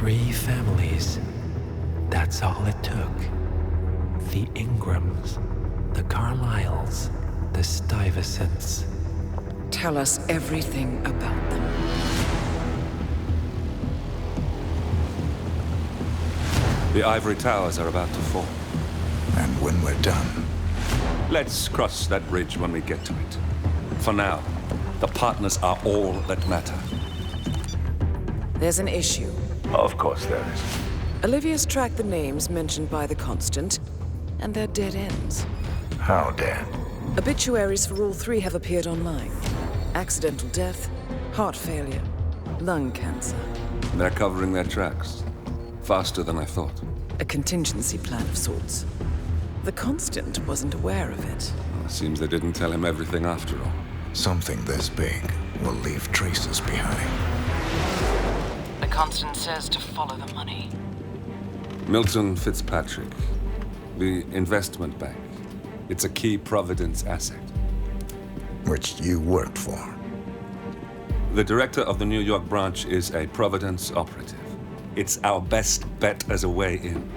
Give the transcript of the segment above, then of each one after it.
3 families. That's all it took. The Ingrams, the Carlyles, the Stuyvesants. Tell us everything about them. The ivory towers are about to fall. And when we're done... Let's cross that bridge when we get to it. For now, the partners are all that matter. There's an issue. Of course there is. Olivia's tracked the names mentioned by the Constant, and they're dead ends. How dead? Obituaries for all 3 have appeared online. Accidental death, heart failure, lung cancer. They're covering their tracks. Faster than I thought. A contingency plan of sorts. The Constant wasn't aware of it. Well, it seems they didn't tell him everything after all. Something this big will leave traces behind. The Constant says to follow the money. Milton Fitzpatrick, the investment bank. It's a key Providence asset. Which you worked for. The director of the New York branch is a Providence operative. It's our best bet as a way in.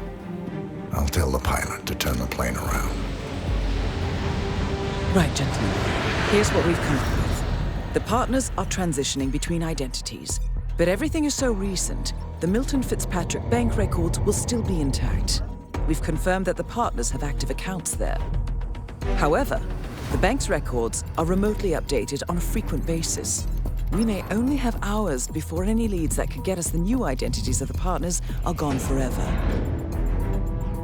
I'll tell the pilot to turn the plane around. Right, gentlemen. Here's what we've come up with. The partners are transitioning between identities, but everything is so recent, the Milton Fitzpatrick bank records will still be intact. We've confirmed that the partners have active accounts there. However, the bank's records are remotely updated on a frequent basis. We may only have hours before any leads that could get us the new identities of the partners are gone forever.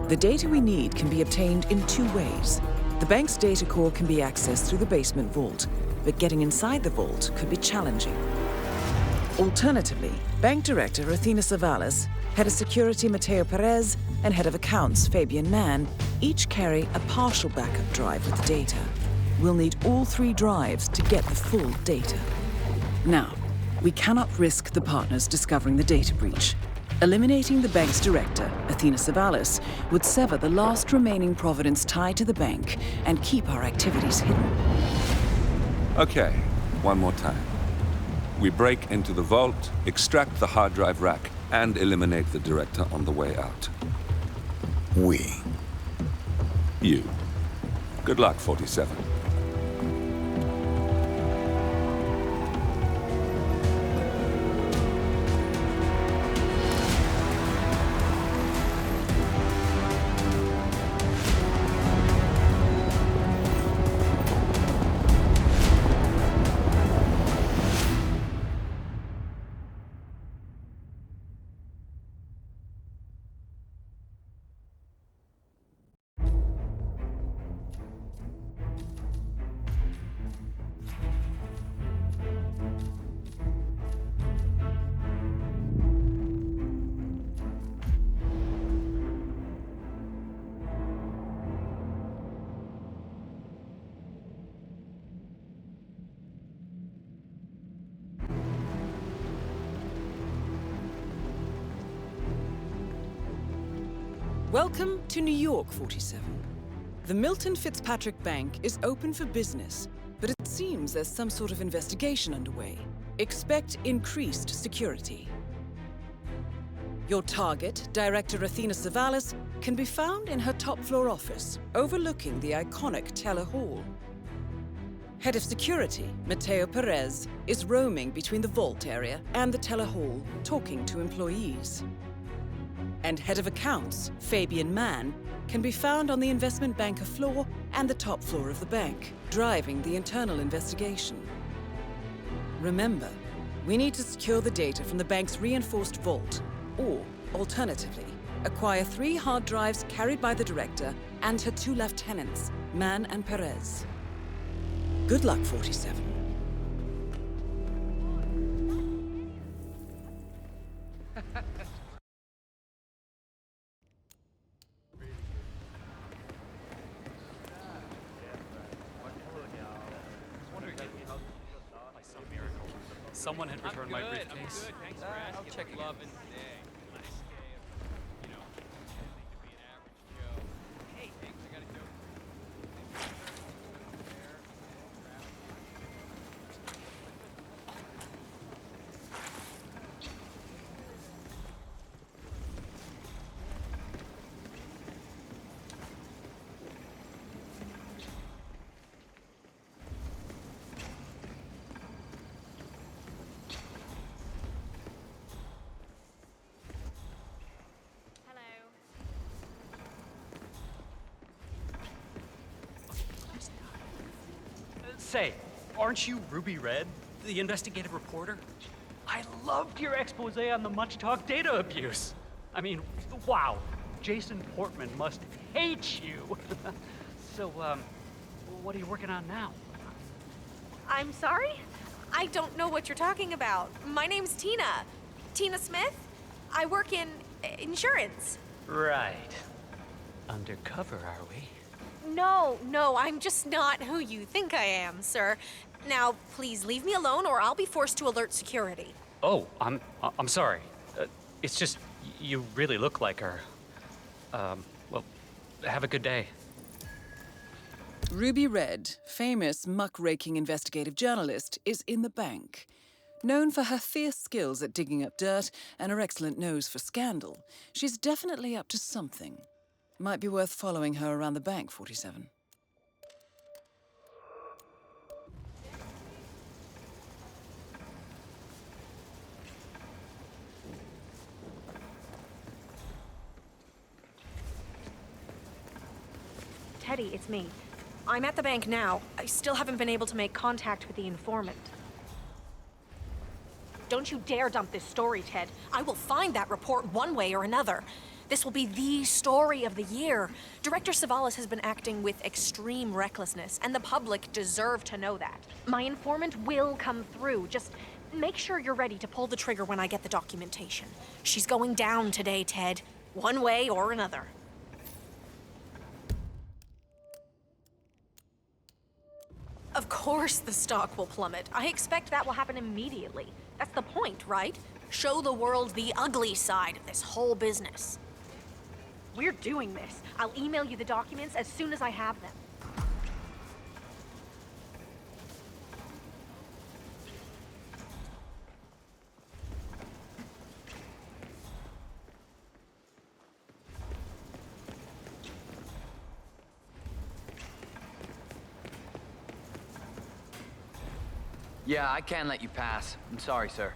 The data we need can be obtained in 2 ways. The bank's data core can be accessed through the basement vault, but getting inside the vault could be challenging. Alternatively, Bank Director Athena Savalas, Head of Security Mateo Perez, and Head of Accounts Fabian Mann each carry a partial backup drive with the data. We'll need all 3 drives to get the full data. Now, we cannot risk the partners discovering the data breach. Eliminating the bank's director, Athena Savalas, would sever the last remaining Providence tie to the bank and keep our activities hidden. Okay, one more time. We break into the vault, extract the hard drive rack, and eliminate the director on the way out. We. You. Good luck, 47. Welcome to New York, 47. The Milton Fitzpatrick Bank is open for business, but it seems there's some sort of investigation underway. Expect increased security. Your target, Director Athena Savalas, can be found in her top-floor office, overlooking the iconic Teller Hall. Head of Security, Mateo Perez, is roaming between the vault area and the Teller Hall, talking to employees. And Head of Accounts, Fabian Mann, can be found on the investment banker floor and the top floor of the bank, driving the internal investigation. Remember, we need to secure the data from the bank's reinforced vault, or, alternatively, acquire 3 hard drives carried by the director and her 2 lieutenants, Mann and Perez. Good luck, 47. Someone had returned my briefcase. Thanks for asking. I'll check love and nice day of, you know, pretending to be an average Joe. Hey, thanks. I got a joke. Say, aren't you Ruby Red, the investigative reporter? I loved your expose on the much-talked data abuse. I mean, wow. Jason Portman must hate you. So, what are you working on now? I'm sorry? I don't know what you're talking about. My name's Tina. Tina Smith. I work in insurance. Right. Undercover, are we? No, I'm just not who you think I am, sir. Now, please leave me alone or I'll be forced to alert security. Oh, I'm sorry. It's just, you really look like her. Well, have a good day. Ruby Red, famous muckraking investigative journalist, is in the bank. Known for her fierce skills at digging up dirt and her excellent nose for scandal, she's definitely up to something. Might be worth following her around the bank, 47. Teddy, it's me. I'm at the bank now. I still haven't been able to make contact with the informant. Don't you dare dump this story, Ted. I will find that report one way or another. This will be the story of the year. Director Savalas has been acting with extreme recklessness, and the public deserve to know that. My informant will come through. Just make sure you're ready to pull the trigger when I get the documentation. She's going down today, Ted. One way or another. Of course the stock will plummet. I expect that will happen immediately. That's the point, right? Show the world the ugly side of this whole business. We're doing this. I'll email you the documents as soon as I have them. Yeah, I can't let you pass. I'm sorry, sir.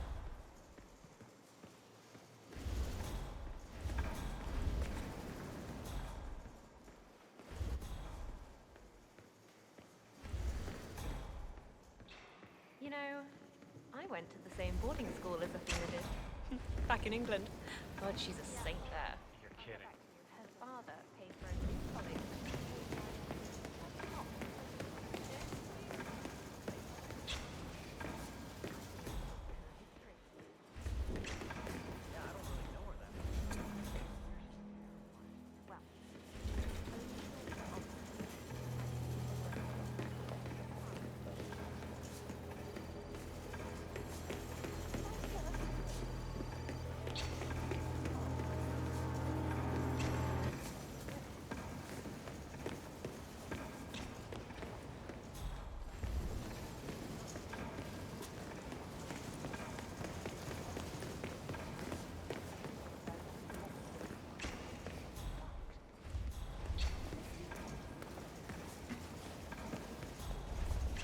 You know, I went to the same boarding school as Athena did. Back in England. God, she's a saint there. You're kidding. Her father paid for a college.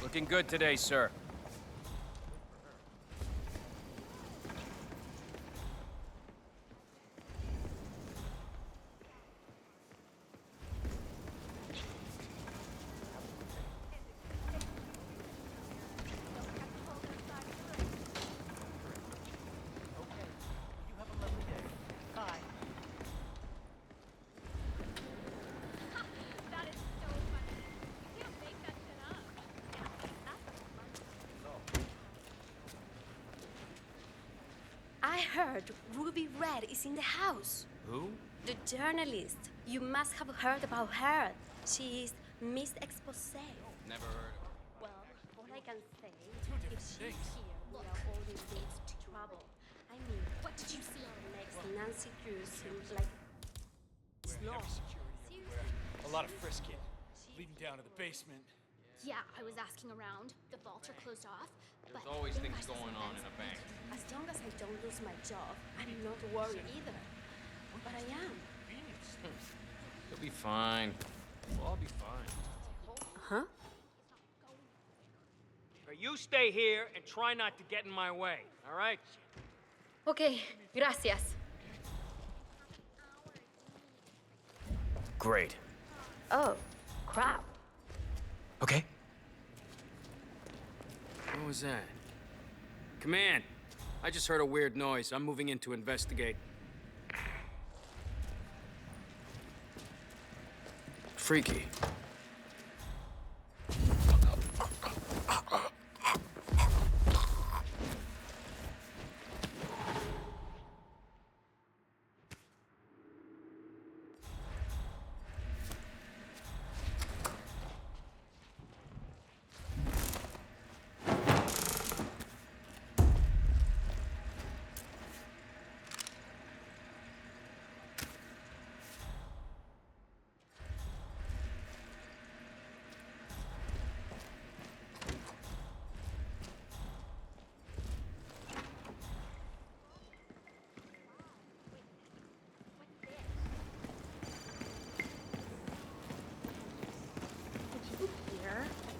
Looking good today, sir. I heard Ruby Red is in the house. Who? The journalist. You must have heard about her. She is Miss Expose. Never heard of her. Well, all I can say, if she's here, we are all in deep trouble. I mean, what did you see? Next, Nancy Drew seems like snow. A lot of frisking, leading down to the basement. Yeah, I was asking around. The vaults are closed off. There's always things going on in a bank. As long as I don't lose my job, I'm not worried either. But I am. You'll be fine. We'll all be fine. Huh? You stay here and try not to get in my way, all right? Okay, gracias. Great. Oh, crap. Okay. What was that? Command! I just heard a weird noise. I'm moving in to investigate. Freaky.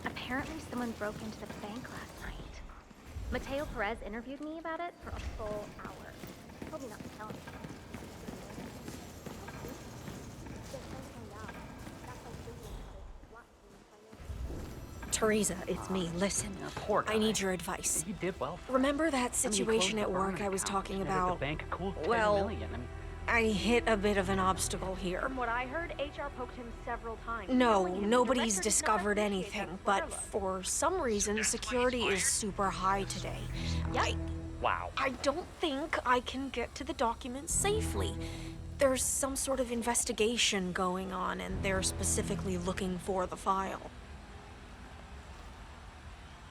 Apparently someone broke into the bank last night. Mateo Perez interviewed me about it for a full hour. He told me not to tell anyone. Teresa, it's me. Listen, Poor guy. I need your advice. You did well. Remember that situation at work I was talking about? The bank cooled 10 Well, million. I hit a bit of an obstacle here. From what I heard, HR poked him several times. No, Knowing him, nobody's the director did not discovered appreciate anything, that but reporter. for some reason, security is super high today. Wow. I don't think I can get to the documents safely. There's some sort of investigation going on, and they're specifically looking for the file.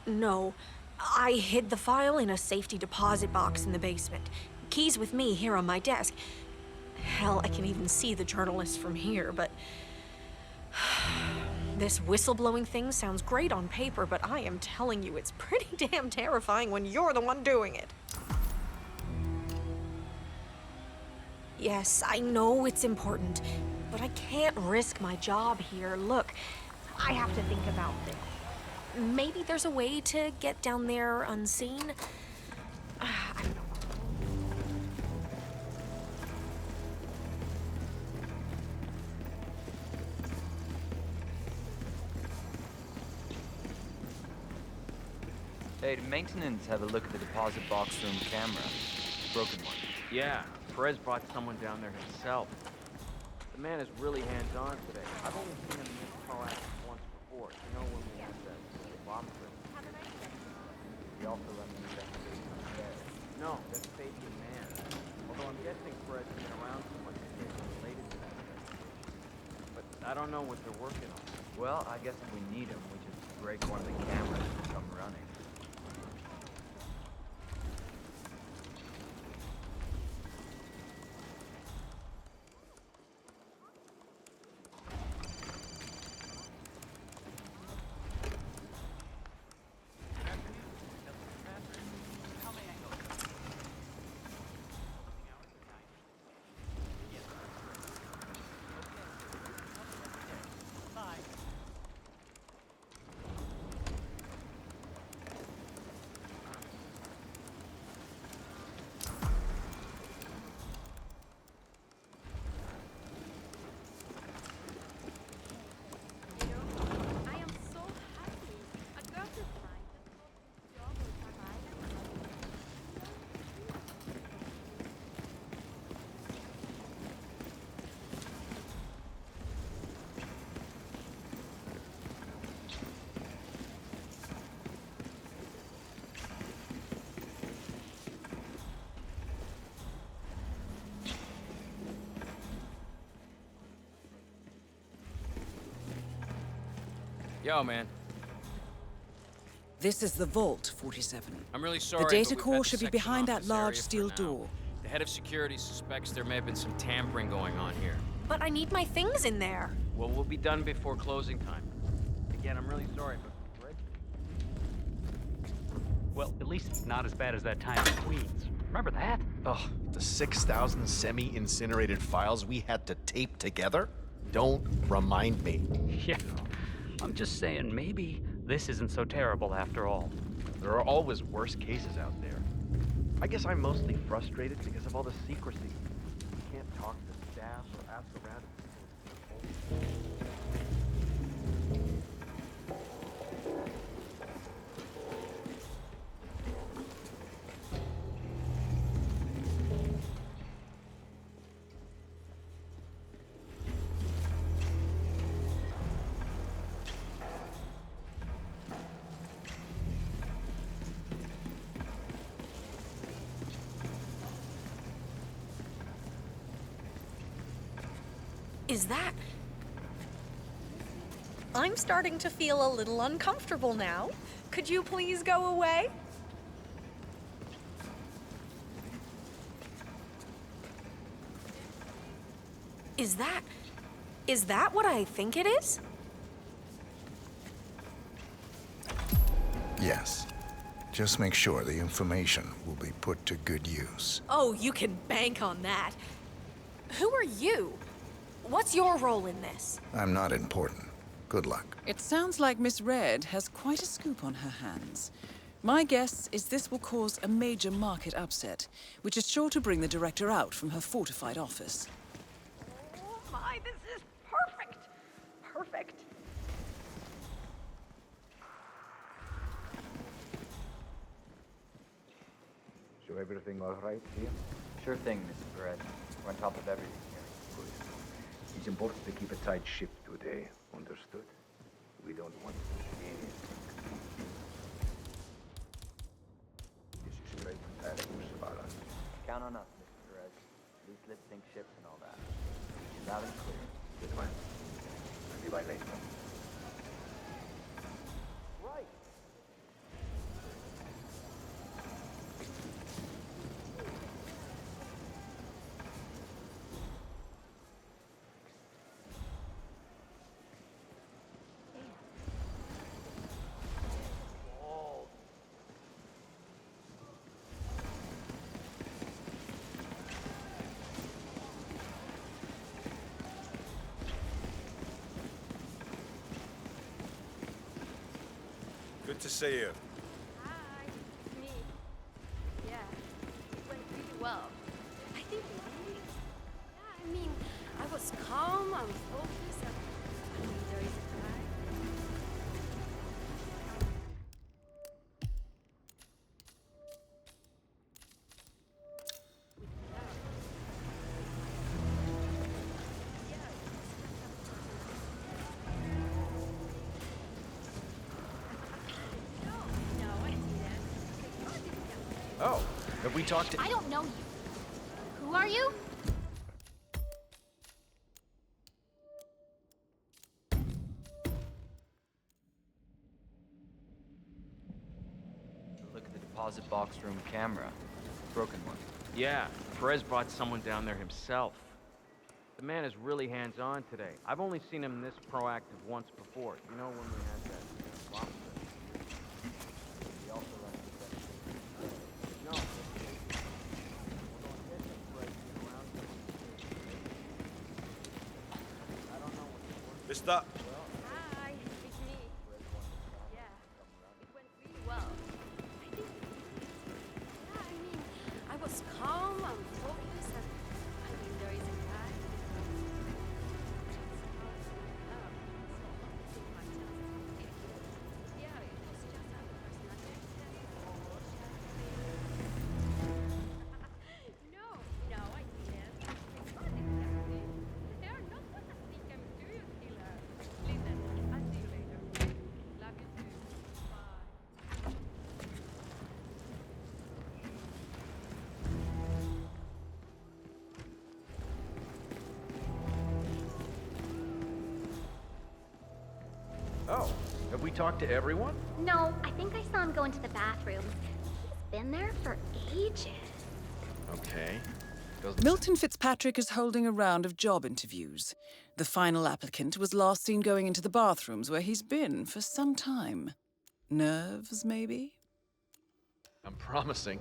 No, I hid the file in a safety deposit box in the basement. Keys with me here on my desk. Hell, I can even see the journalist from here, but... This whistleblowing thing sounds great on paper, but I am telling you, it's pretty damn terrifying when you're the one doing it. Yes, I know it's important, but I can't risk my job here. Look, I have to think about this. Maybe there's a way to get down there unseen? I don't know. Hey, did maintenance have a look at the deposit box room camera? Broken one. Yeah, Perez brought someone down there himself. The man is really hands-on today. I've only seen him miss call actions once before. You know when we had that bomb threat? He also run the investigation on there. No, that's Fabian Man. Although I'm guessing Perez has been around so much that it's related to that investigation. But I don't know what they're working on. Well, I guess if we need him, we just break one of the cameras and come running. Yo, man. This is the vault, 47. I'm really sorry, The data but we've core had to should be section behind off that this large area for steel now. door. The head of security suspects there may have been some tampering going on here. But I need my things in there. Well, we'll be done before closing time. Again, I'm really sorry, but Perez... Well, at least it's not as bad as that time in Queens. Remember that? Oh, the 6,000 semi-incinerated files we had to tape together? Don't remind me. Yeah. I'm just saying, maybe this isn't so terrible after all. There are always worse cases out there. I guess I'm mostly frustrated because of all the secrecy. You can't talk to staff or ask around if people... Is that... I'm starting to feel a little uncomfortable now. Could you please go away? Is that what I think it is? Yes. Just make sure the information will be put to good use. Oh, you can bank on that. Who are you? What's your role in this? I'm not important. Good luck. It sounds like Miss Red has quite a scoop on her hands. My guess is this will cause a major market upset, which is sure to bring the director out from her fortified office. Oh my, this is perfect! Perfect. So everything all right here? Sure thing, Mr. Perez. We're on top of everything here. Good. It's important to keep a tight ship today. Understood? We don't want anything. This is straight from Director Zavala. Count on us, Mr. Perez. Loose lips sink ships and all that. Loud and clear. Good one. I'll be by later. Right. Good to see you. Hi, it's me. Yeah, it went really well. I think really. Yeah, I mean, I was calm, I was focused, I mean, there is a guy. Oh, have we talked to... I don't know you. Who are you? Look at the deposit box room camera. Broken one. Yeah, Perez brought someone down there himself. The man is really hands-on today. I've only seen him this proactive once before. You know, when we had that bomb threat. He also runs the No. Mister. Hi, it's me. Yeah, it went really well. I think yeah, I mean, I was calm, I was focused, I mean, there is a guy. Yeah, it was just a personality test. No, I didn't. Not exactly. They are not gonna think I'm a serial killer. Listen, I'll see you later. Love you too. Bye. Oh, have we talked to everyone? No, I think I saw him go into the bathrooms. He's been there for ages. Okay. Doesn't... Milton Fitzpatrick is holding a round of job interviews. The final applicant was last seen going into the bathrooms where he's been for some time. Nerves, maybe? I'm promising.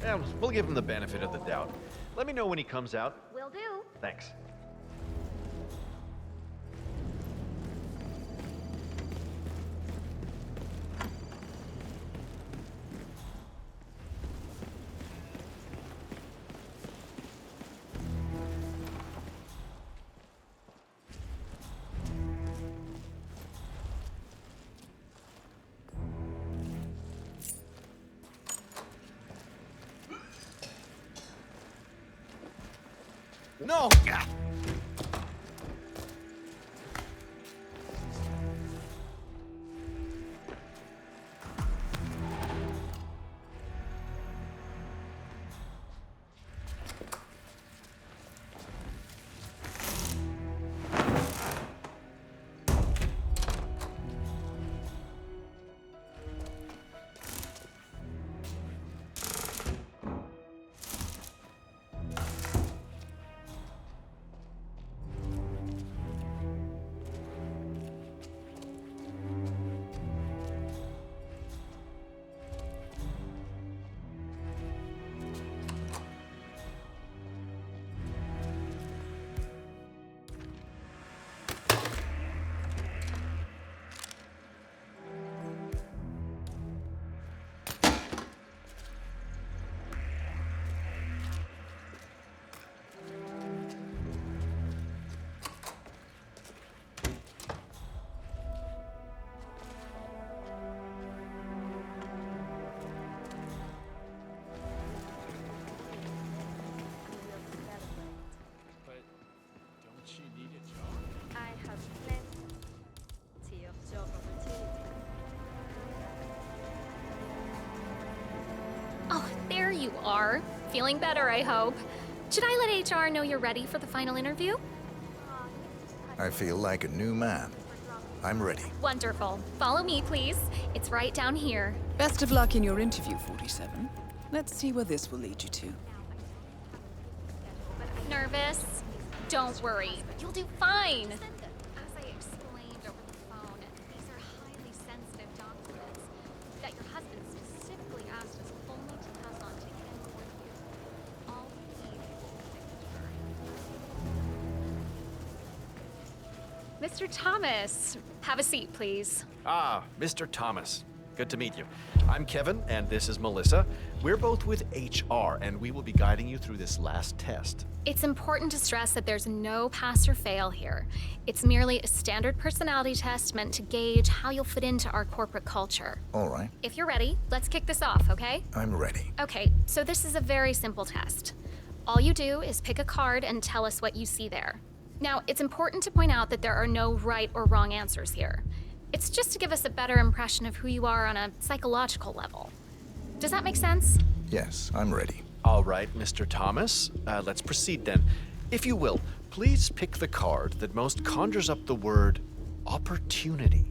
Yeah, we'll give him the benefit of the doubt. Let me know when he comes out. Will do. Thanks. No! are. Feeling better, I hope. Should I let HR know you're ready for the final interview? I feel like a new man. I'm ready. Wonderful. Follow me, please. It's right down here. Best of luck in your interview, 47. Let's see where this will lead you to. Nervous? Don't worry. You'll do fine. As I explained over the phone, these are highly sensitive documents that your husband specifically asked us only to pass on to him or you. All we need is a signature. Mr. Thomas, have a seat, please. Ah, Mr. Thomas. Good to meet you. I'm Kevin, and this is Melissa. We're both with HR, and we will be guiding you through this last test. It's important to stress that there's no pass or fail here. It's merely a standard personality test meant to gauge how you'll fit into our corporate culture. All right. If you're ready, let's kick this off, okay? I'm ready. Okay, so this is a very simple test. All you do is pick a card and tell us what you see there. Now, it's important to point out that there are no right or wrong answers here. It's just to give us a better impression of who you are on a psychological level. Does that make sense? Yes, I'm ready. All right, Mr. Thomas. Let's proceed then. If you will, please pick the card that most conjures up the word opportunity.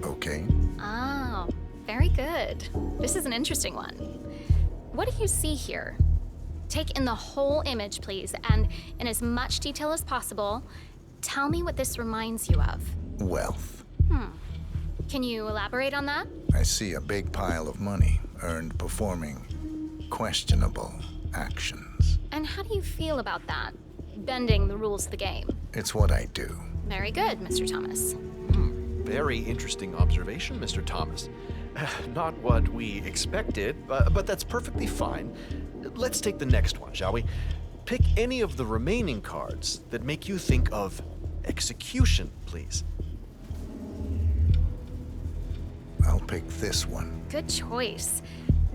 Okay. Oh, very good. This is an interesting one. What do you see here? Take in the whole image, please, and in as much detail as possible, tell me what this reminds you of. Wealth. Can you elaborate on that? I see a big pile of money earned performing questionable actions. And how do you feel about that? Bending the rules of the game. It's what I do. Very good, Mr. Thomas. Very interesting observation, Mr. Thomas. Not what we expected, but that's perfectly fine. Let's take the next one, shall we? Pick any of the remaining cards that make you think of execution, please. I'll pick this one. Good choice.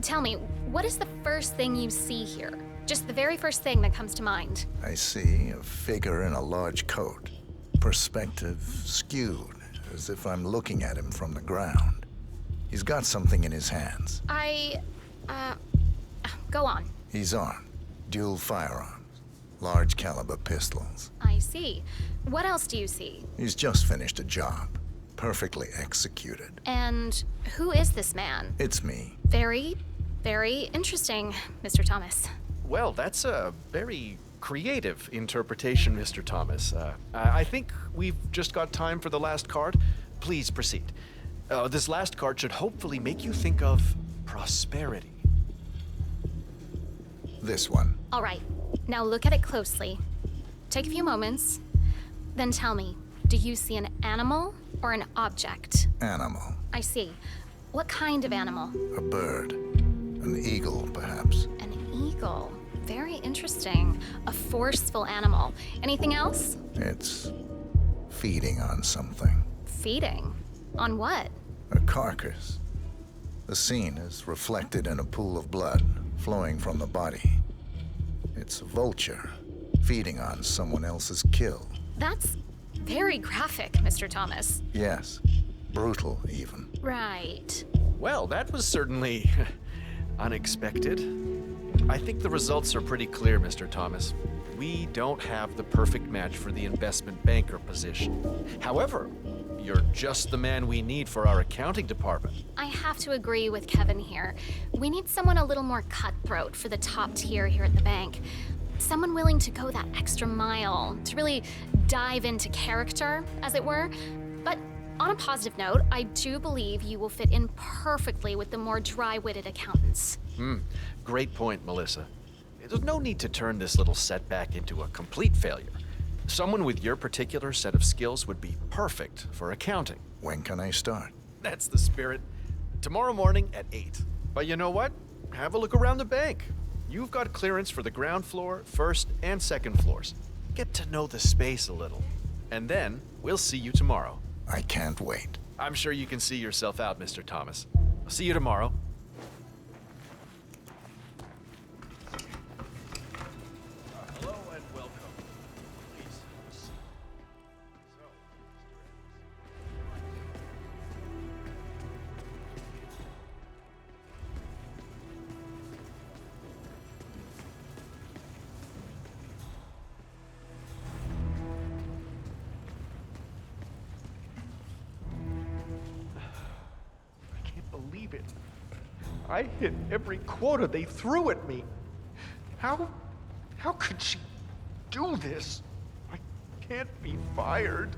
Tell me, what is the first thing you see here? Just the very first thing that comes to mind. I see a figure in a large coat. Perspective skewed, as if I'm looking at him from the ground. He's got something in his hands. Go on. He's armed. Dual firearms. Large caliber pistols. I see. What else do you see? He's just finished a job. Perfectly executed. And who is this man? It's me. Very, very interesting, Mr. Thomas. Well, that's a very creative interpretation, Mr. Thomas. I think we've just got time for the last card. Please proceed. This last card should hopefully make you think of prosperity. This one. All right. Now look at it closely. Take a few moments. Then tell me, do you see an animal or an object? Animal. I see. What kind of animal? A bird. An eagle, perhaps. An eagle. Very interesting. A forceful animal. Anything else? It's feeding on something. Feeding? On what? A carcass. The scene is reflected in a pool of blood flowing from the body. It's a vulture feeding on someone else's kill. That's very graphic, Mr. Thomas. Yes. Brutal, even. Right. Well, that was certainly unexpected. I think the results are pretty clear, Mr. Thomas. We don't have the perfect match for the investment banker position. However, you're just the man we need for our accounting department. I have to agree with Kevin here. We need someone a little more cutthroat for the top tier here at the bank. Someone willing to go that extra mile, to really dive into character, as it were. But on a positive note, I do believe you will fit in perfectly with the more dry-witted accountants. Great point, Melissa. There's no need to turn this little setback into a complete failure. Someone with your particular set of skills would be perfect for accounting. When can I start? That's the spirit. Tomorrow morning at 8. But you know what? Have a look around the bank. You've got clearance for the ground floor, first and second floors. Get to know the space a little. And then we'll see you tomorrow. I can't wait. I'm sure you can see yourself out, Mr. Thomas. I'll see you tomorrow. Hello and welcome. Please have a seat. believe it. I hit every quota they threw at me. How could she do this? I can't be fired.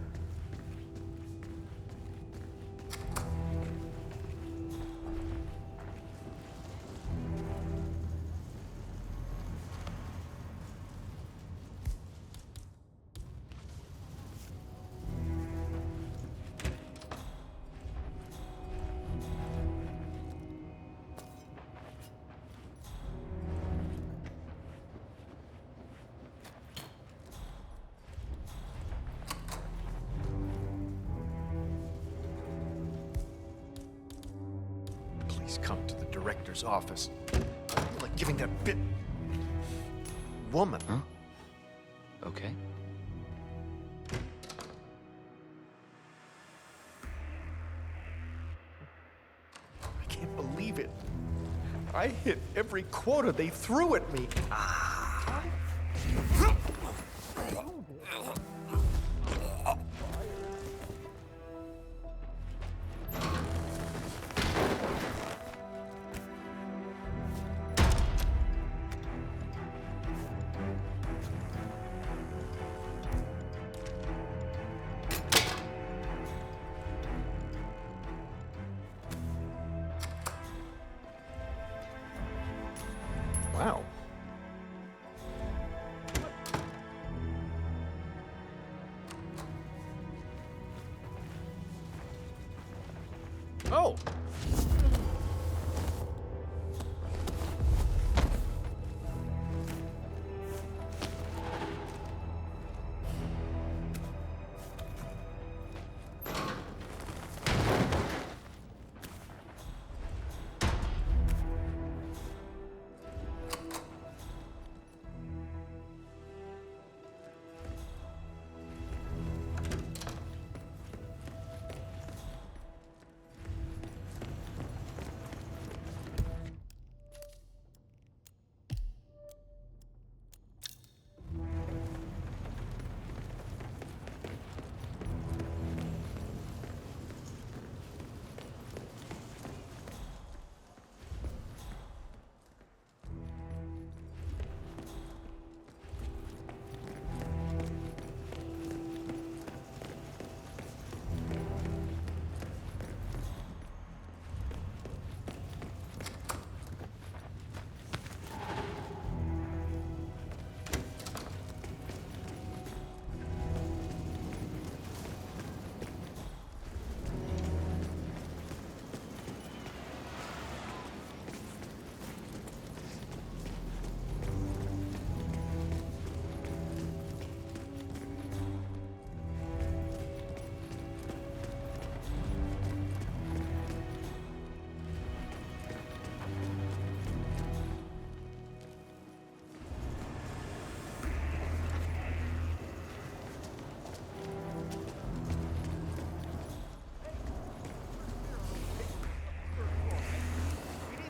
Please come to the director's office. I feel like giving that bit woman. Huh? Okay. I can't believe it. I hit every quota they threw at me. Wow. Oh!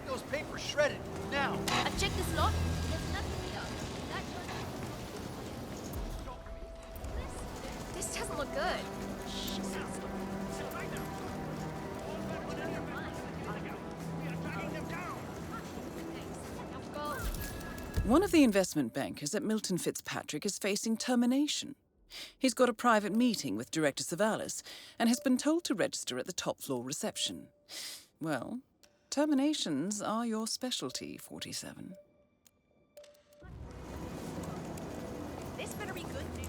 Those papers shredded now. I've checked this lot. There's nothing here. This doesn't look good. One of the investment bankers at Milton Fitzpatrick is facing termination. He's got a private meeting with Director Savalas and has been told to register at the top floor reception. Well, terminations are your specialty, 47. This better be good news.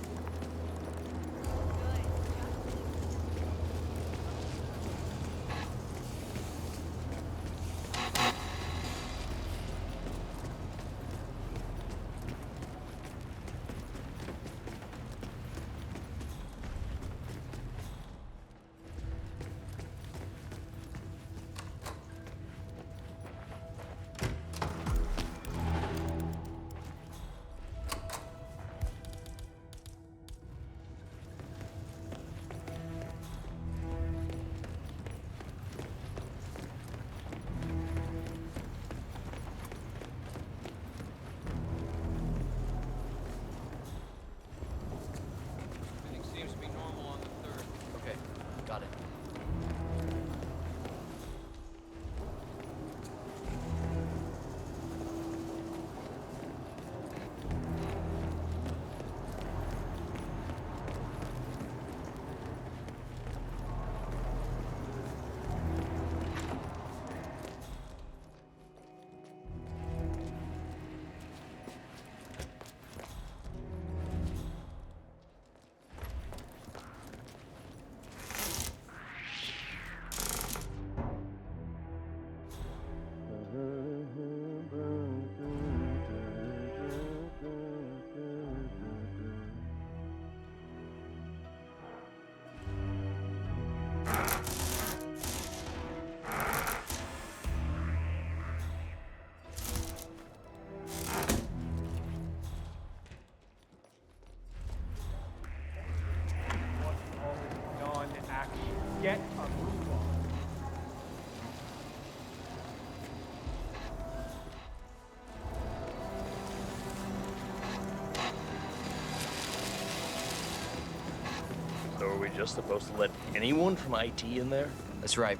we just supposed to let anyone from IT in there? That's right.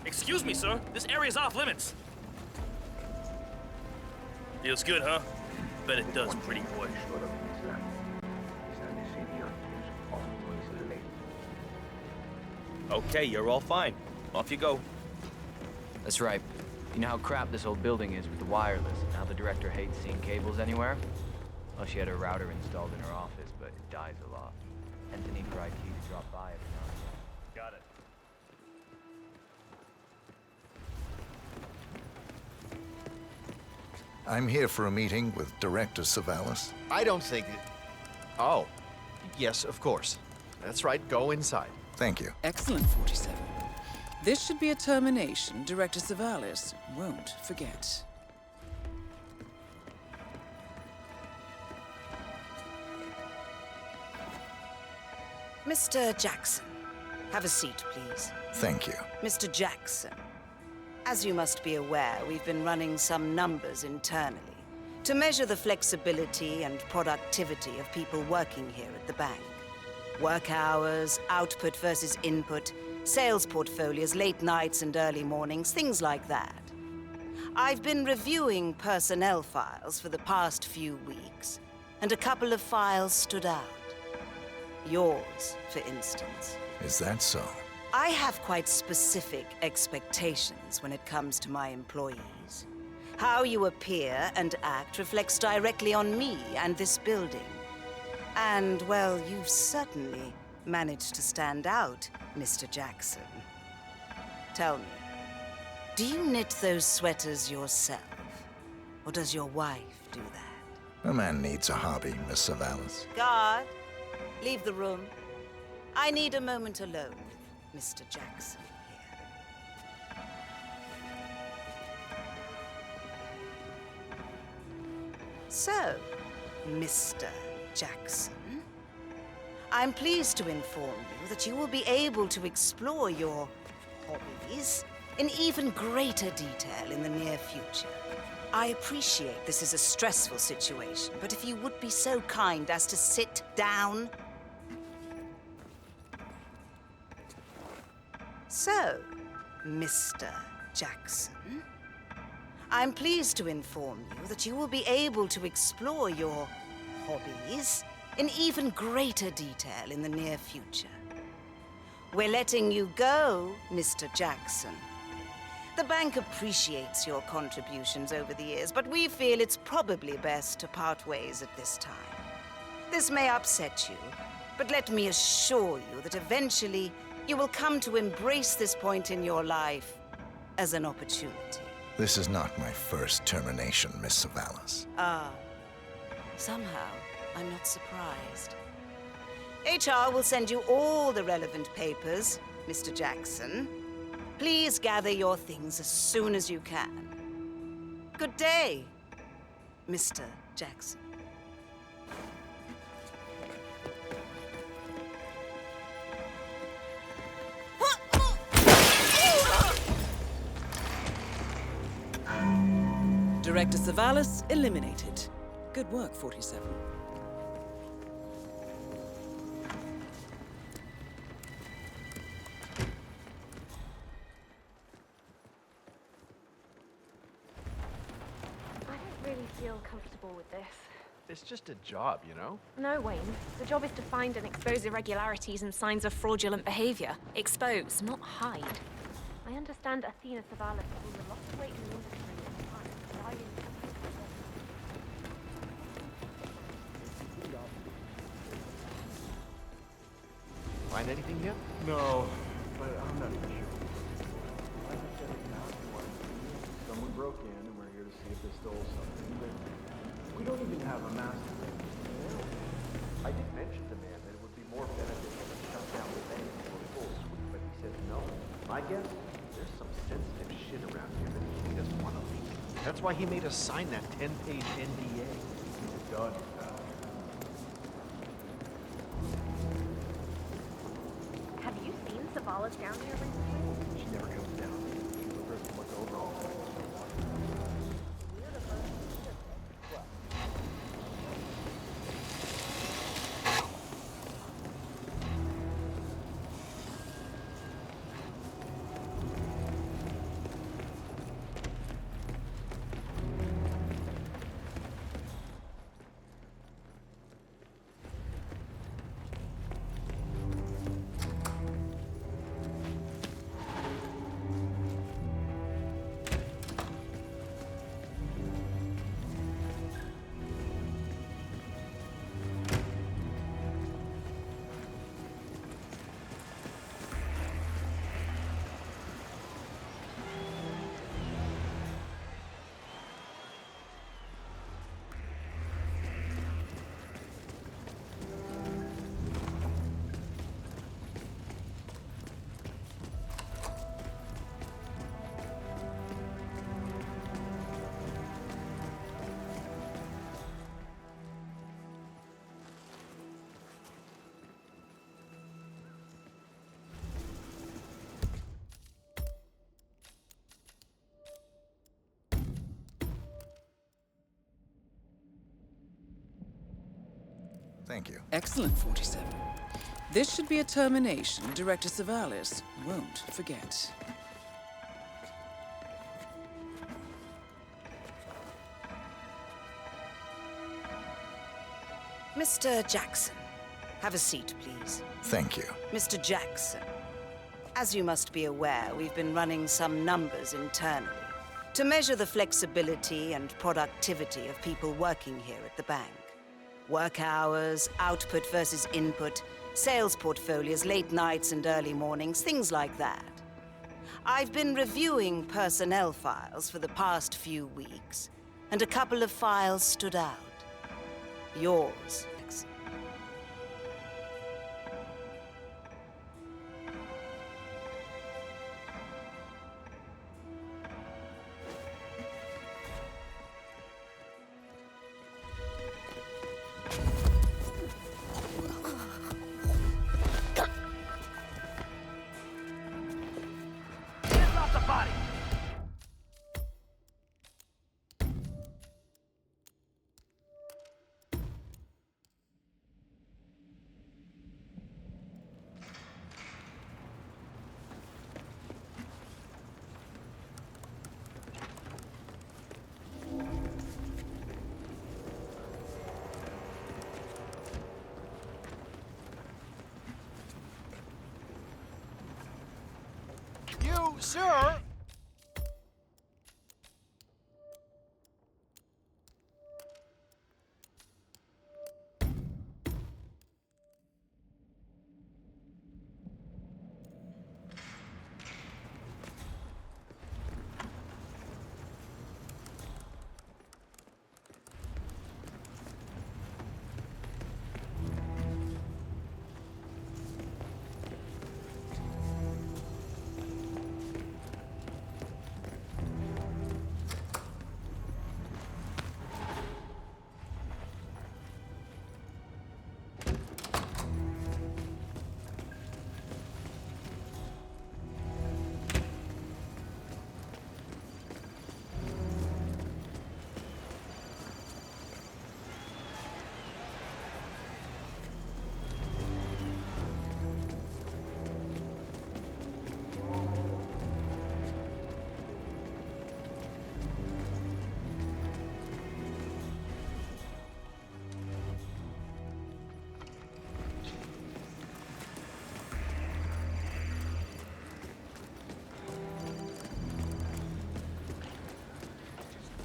Excuse me, sir. This area's off limits. Feels good, huh? Bet it does, pretty boy. Okay, you're all fine. Off you go. That's right. You know how crap this old building is with the wireless, and how the director hates seeing cables anywhere? Well, she had a router installed in her office, but it dies a lot. Hence the need for IT to drop by every now and then. Got it. I'm here for a meeting with Director Savalas. I don't think it... Oh. Yes, of course. That's right. Go inside. Thank you. Excellent, 47. This should be a termination Director Savalas won't forget. Mr. Jackson, have a seat, please. Thank you. Mr. Jackson, as you must be aware, we've been running some numbers internally to measure the flexibility and productivity of people working here at the bank. Work hours, output versus input, sales portfolios, late nights and early mornings, things like that. I've been reviewing personnel files for the past few weeks, and a couple of files stood out. Yours, for instance. Is that so? I have quite specific expectations when it comes to my employees. How you appear and act reflects directly on me and this building. And, well, you've certainly managed to stand out, Mr. Jackson. Tell me, do you knit those sweaters yourself? Or does your wife do that? A man needs a hobby, Miss Savalas. Guard, leave the room. I need a moment alone with Mr. Jackson here. So, Mr. Jackson, I'm pleased to inform you that you will be able to explore your hobbies in even greater detail in the near future. I appreciate this is a stressful situation, but if you would be so kind as to sit down. So, Mr. Jackson, I'm pleased to inform you that you will be able to explore your hobbies in even greater detail in the near future. We're letting you go, Mr. Jackson. The bank appreciates your contributions over the years, but we feel it's probably best to part ways at this time. This may upset you, but let me assure you that eventually you will come to embrace this point in your life as an opportunity. This is not my first termination, Miss Savalas. Ah, somehow I'm not surprised. HR will send you all the relevant papers, Mr. Jackson. Please gather your things as soon as you can. Good day, Mr. Jackson. Director Savalas eliminated. Good work, 47. Feel comfortable with this. It's just a job, you know? No, Wayne. The job is to find and expose irregularities and signs of fraudulent behavior. Expose, not hide. I understand Athena Savalas holds a lot of weight in the industry at the time. Why Find anything yet? No, but I'm not even sure. Like I said, it's not one. Someone broke in and we're here to see if they stole something, but we don't even have a master plan. I did mention to the man that it would be more beneficial to shut down the bank for a full sweep, but he said no. My guess? There's some sensitive shit around here that he doesn't want to leak. That's why he made us sign that 10-page NDA. Done. Have you seen Savalas down here recently? She never comes down. She's the person what's overall. Thank you. Excellent, 47. This should be a termination Director Savalas won't forget. Mr. Jackson, have a seat, please. Thank you. Mr. Jackson, as you must be aware, we've been running some numbers internally to measure the flexibility and productivity of people working here at the bank. Work hours, output versus input, sales portfolios, late nights and early mornings, things like that. I've been reviewing personnel files for the past few weeks, and a couple of files stood out. Yours. You, sir!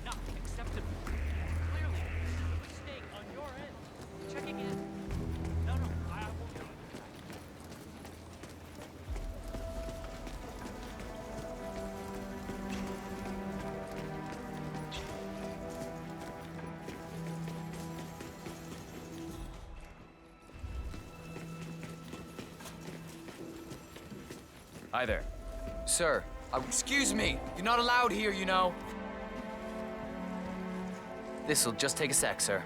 Not acceptable. Clearly, a mistake on your end. Checking in. No, I won't do it. Hi there. Sir, excuse me. You're not allowed here, you know. This'll just take a sec, sir.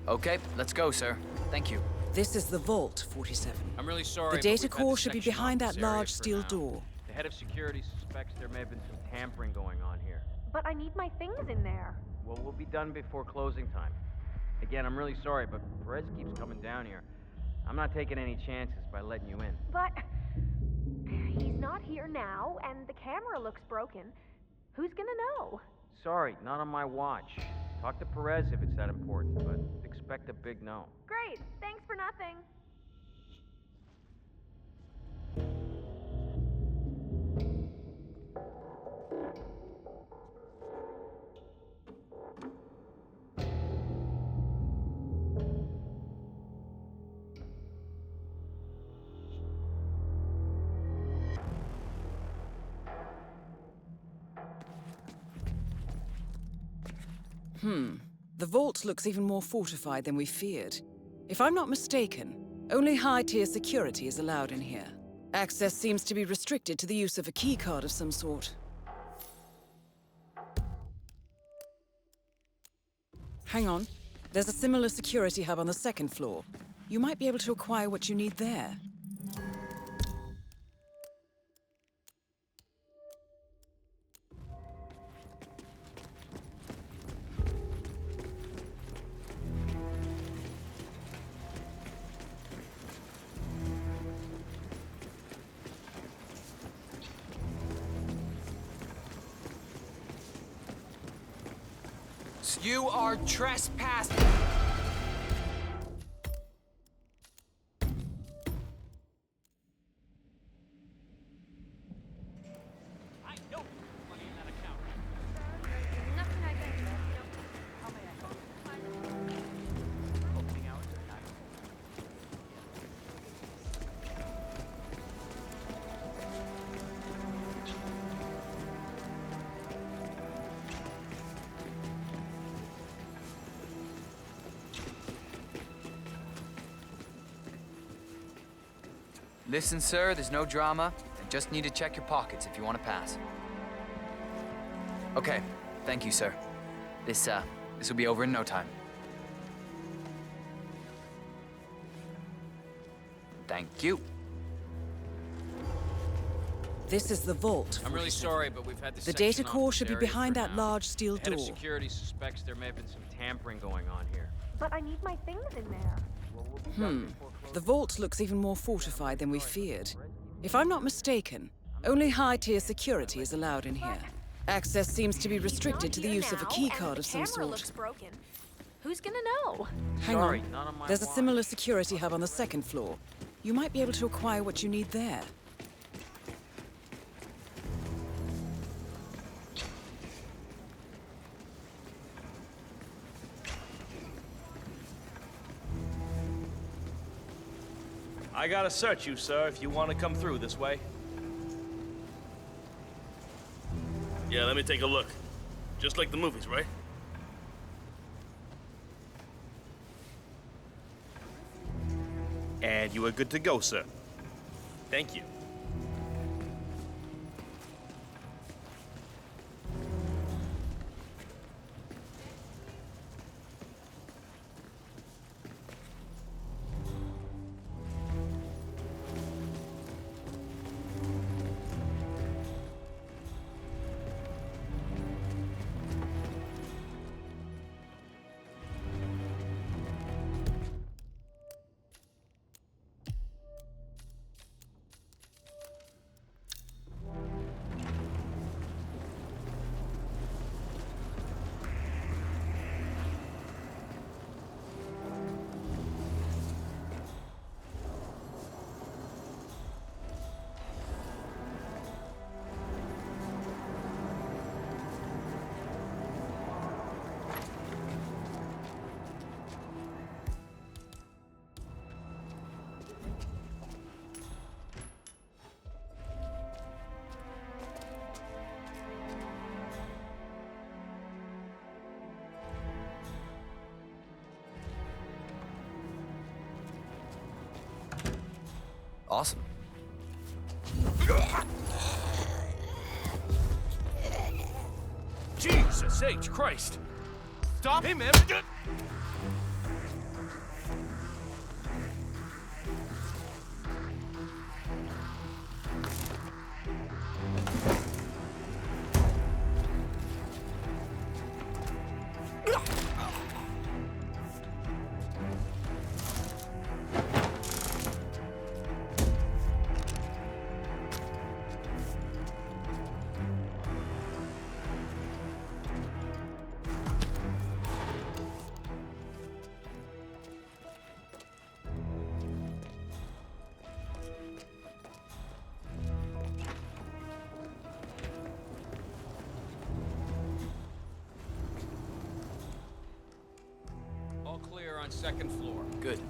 Okay, let's go, sir. Thank you. This is the vault, 47. I'm really sorry. The but data we've had core to should be section behind off that this area large for steel now. door. The head of security suspects there may have been some tampering going on here. But I need my things in there. Well, we'll be done before closing time. Again, I'm really sorry, but Perez keeps coming down here. I'm not taking any chances by letting you in. But he's not here now, and the camera looks broken. Who's gonna know? Sorry, not on my watch. Talk to Perez if it's that important, but expect a big no. Great, thanks for nothing. The vault looks even more fortified than we feared. If I'm not mistaken, only high-tier security is allowed in here. Access seems to be restricted to the use of a keycard of some sort. Hang on. There's a similar security hub on the second floor. You might be able to acquire what you need there. vaults. You are trespassing. Nothing I can do. How may I help? Opening hours are 9. Listen, sir, there's no drama. I just need to check your pockets if you want to pass. Okay, thank you, sir. This will be over in no time. Thank you. This is the vault. I'm really sorry, but we've had this The data section off core this should be area behind for that now. large steel The head of door. security suspects there may have been some tampering going on here. But I need my things in there. The vault looks even more fortified than we feared. If I'm not mistaken, only high-tier security is allowed in here. Access seems to be restricted to the use of a keycard of some Camera sort. looks broken. Who's gonna know? Hang Sorry, on. not on my There's a watch. similar security hub on the second floor. You might be able to acquire what you need there. I gotta search you, sir, if you want to come through this way. Yeah, let me take a look. Just like the movies, right? And you are good to go, sir. Thank you. Awesome. Jesus H. Christ! Stop him, man! All clear on second floor. Good.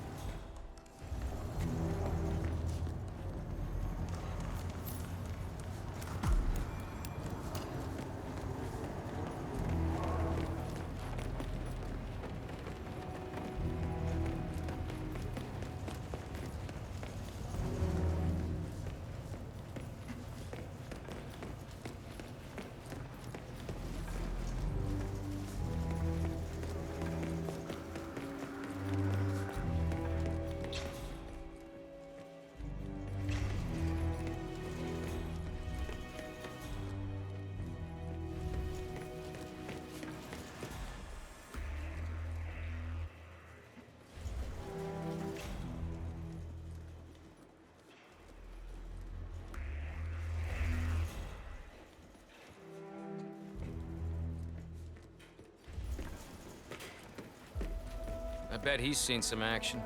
bet he's seen some action.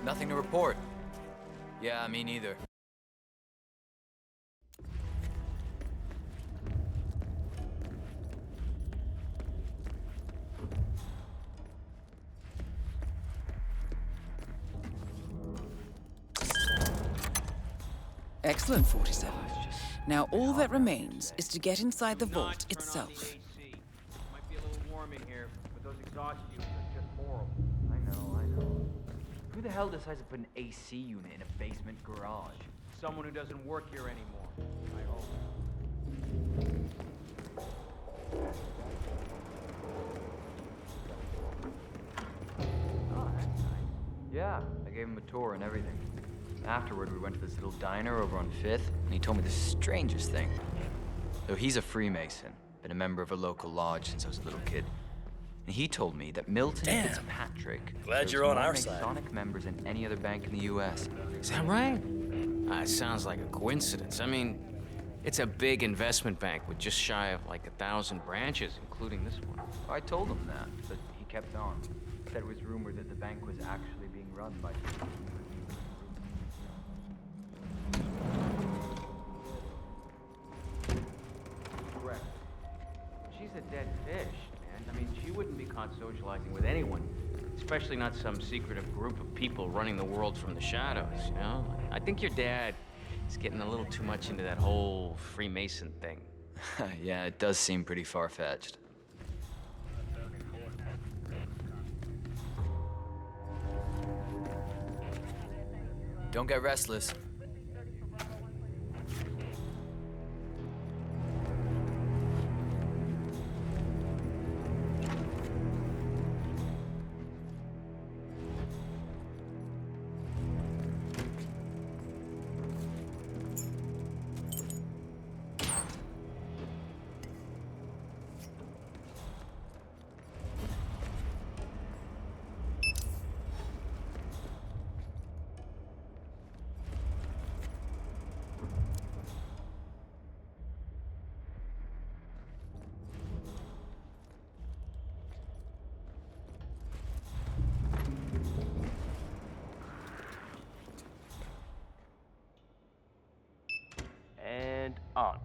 Nothing to report. Yeah, me neither. Excellent, 47. Now all that remains is to get inside the vault itself. Might be a little warm in here, but those exhaust fumes are just horrible. I know. Who the hell decides to put an AC unit in a basement garage? Someone who doesn't work here anymore. I hope. Oh, that's nice. Yeah, I gave him a tour and everything. Afterward, we went to this little diner over on 5th, and he told me the strangest thing. So he's a Freemason, been a member of a local lodge since I was a little kid. And he told me that Milton Fitzpatrick Glad you're serves on our more side. Masonic members than any other bank in the U.S. Is that right? It sounds like a coincidence. I mean, it's a big investment bank with just shy of like 1,000 branches, including this one. I told him that, but he kept on. Said it was rumored that the bank was actually being run by people. Correct. She's a dead fish, man. I mean, she wouldn't be caught socializing with anyone, especially not some secretive group of people running the world from the shadows, you know? I think your dad is getting a little too much into that whole Freemason thing. Yeah, it does seem pretty far-fetched. Don't get restless. And on.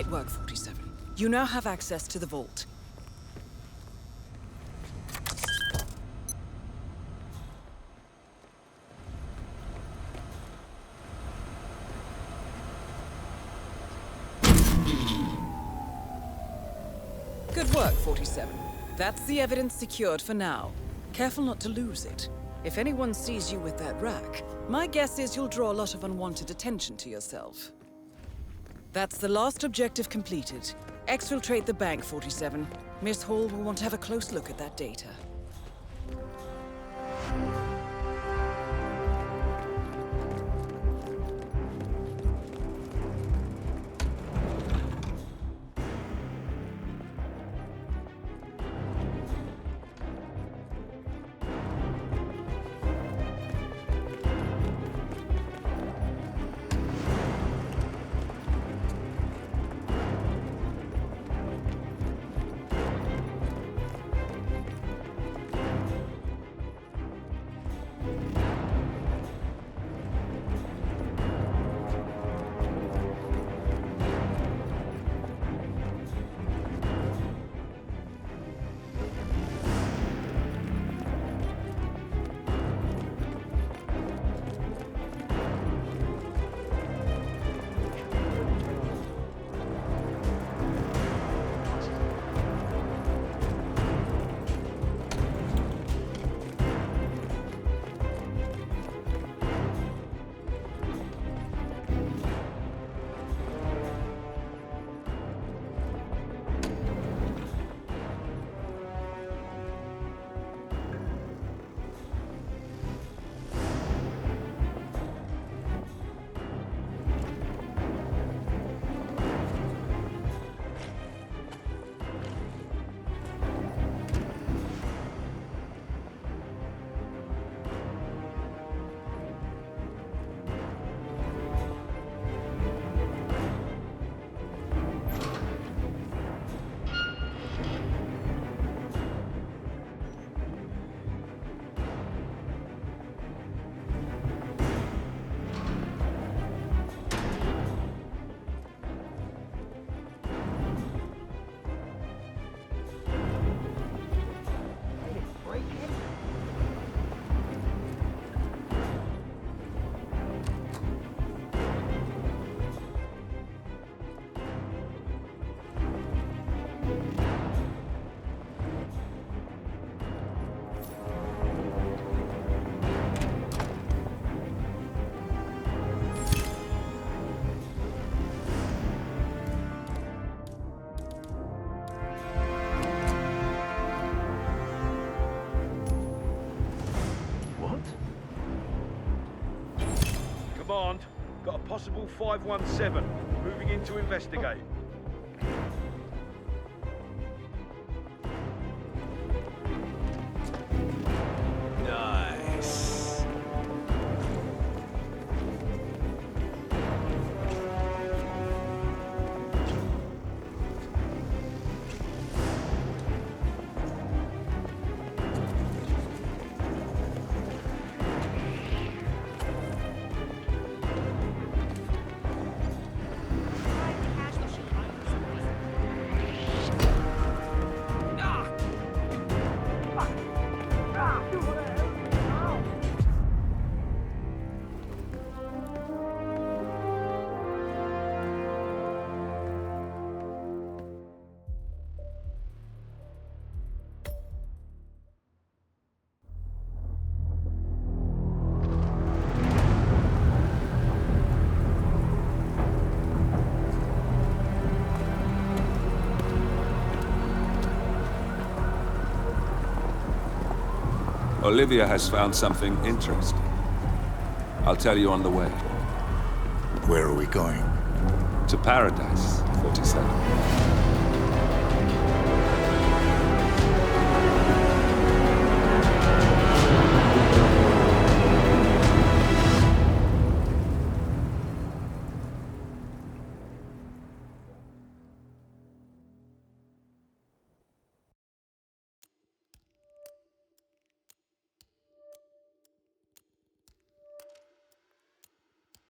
Great work, 47. You now have access to the vault. Good work, 47. That's the evidence secured for now. Careful not to lose it. If anyone sees you with that rack, my guess is you'll draw a lot of unwanted attention to yourself. That's the last objective completed. Exfiltrate the bank, 47. Miss Hall will want to have a close look at that data. Command, got a possible 517. Moving in to investigate. Nice. Olivia has found something interesting. I'll tell you on the way. Where are we going? To paradise, 47.